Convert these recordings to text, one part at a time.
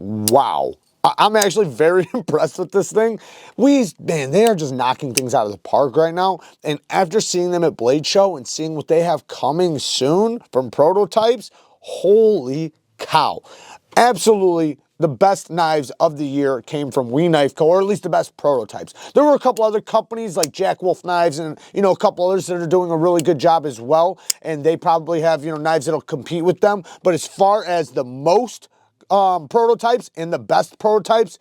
wow. I'm actually very impressed with this thing. Man, they are just knocking things out of the park right now. And after seeing them at Blade Show and seeing what they have coming soon from prototypes, holy cow. Absolutely the best knives of the year came from We Knife Co., or at least the best prototypes. There were a couple other companies like Jack Wolf Knives and, you know, a couple others that are doing a really good job as well. And they probably have, you know, knives that'll compete with them. But as far as the most prototypes and the best prototypes,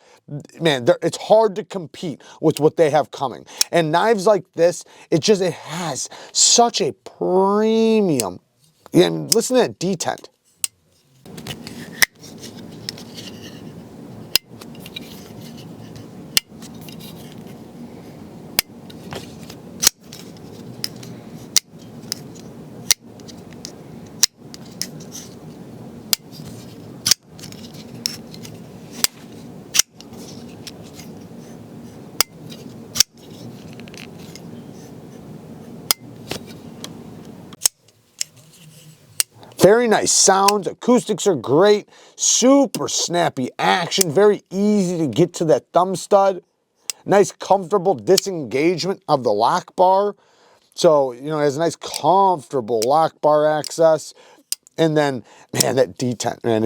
man, it's hard to compete with what they have coming. And knives like this, it has such a premium. And listen to that detent. Very nice sounds, acoustics are great, super snappy action, very easy to get to that thumb stud. Nice comfortable disengagement of the lock bar. So, you know, it has a nice comfortable lock bar access. And then, man, that detent, man,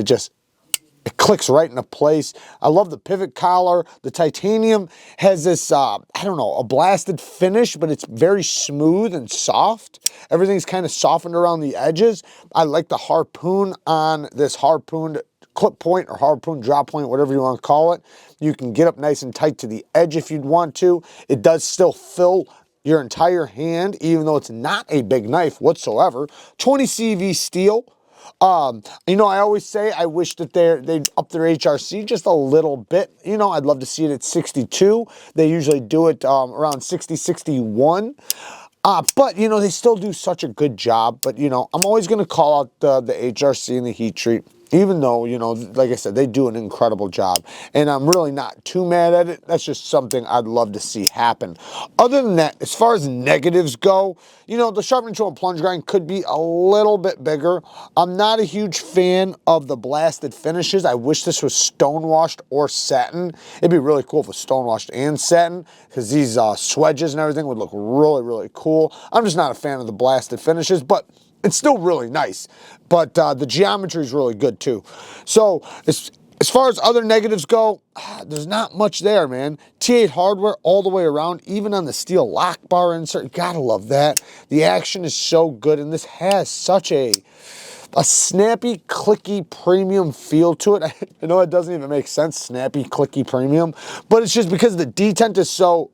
it clicks right into place. I love the pivot collar. The titanium has this, I don't know, a blasted finish, but it's very smooth and soft. Everything's kind of softened around the edges. I like the harpoon on this harpooned clip point or harpoon drop point, whatever you want to call it. You can get up nice and tight to the edge if you'd want to. It does still fill your entire hand, even though it's not a big knife whatsoever. 20 CV steel. You know, I always say I wish that they'd up their HRC just a little bit. You know, I'd love to see it at 62. They usually do it around 60, 61. But, you know, they still do such a good job. But, you know, I'm always going to call out the HRC and the heat treat. Even though, you know, like I said, they do an incredible job. And I'm really not too mad at it. That's just something I'd love to see happen. Other than that, as far as negatives go, you know, the sharpening tool and plunge grind could be a little bit bigger. I'm not a huge fan of the blasted finishes. I wish this was stone-washed or satin. It'd be really cool if it was stone-washed and satin, because these swedges and everything would look really, really cool. I'm just not a fan of the blasted finishes, but it's still really nice, but the geometry is really good too. So as far as other negatives go, there's not much there, man. T8 hardware all the way around, even on the steel lock bar insert. You gotta love that. The action is so good, and this has such a snappy, clicky, premium feel to it. I know it doesn't even make sense, snappy, clicky, premium, but it's just because the detent is so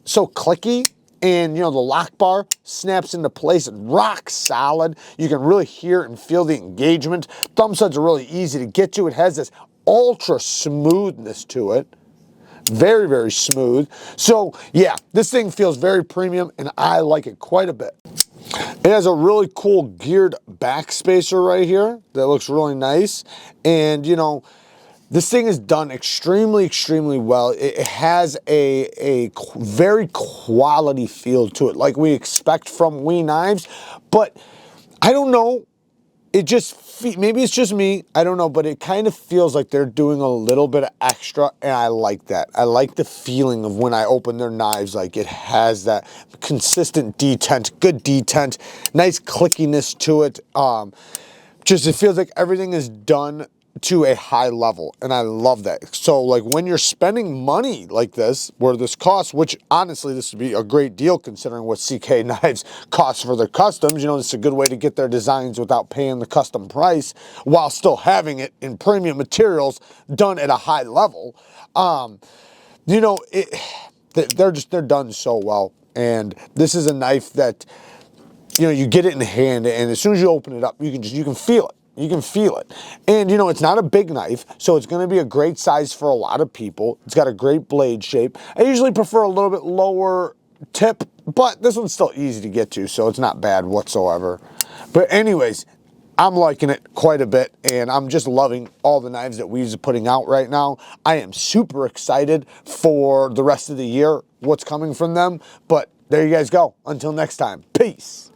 clicky. And, you know, the lock bar snaps into place and rock solid. You can really hear and feel the engagement. Thumb studs are really easy to get to. It has this ultra smoothness to it. Very, very smooth. So, yeah, this thing feels very premium, and I like it quite a bit. It has a really cool geared back spacer right here that looks really nice. And, you know, this thing is done extremely, extremely well. It has a very quality feel to it, like we expect from We Knives. But I don't know, maybe it's just me, I don't know, but it kind of feels like they're doing a little bit of extra, and I like that. I like the feeling of when I open their knives, like it has that consistent detent, good detent, nice clickiness to it. It feels like everything is done to a high level, and I love that. So like when you're spending money like this, where this costs, which honestly this would be a great deal considering what CK Knives costs for their customs, you know, it's a good way to get their designs without paying the custom price while still having it in premium materials done at a high level. You know, they're done so well, and this is a knife that, you know, you get it in the hand, and as soon as you open it up, you can feel it. You can feel it. And, you know, it's not a big knife, so it's going to be a great size for a lot of people. It's got a great blade shape. I usually prefer a little bit lower tip, but this one's still easy to get to, so it's not bad whatsoever. But anyways, I'm liking it quite a bit, and I'm just loving all the knives that Weaves are putting out right now. I am super excited for the rest of the year, what's coming from them. But there you guys go. Until next time, peace.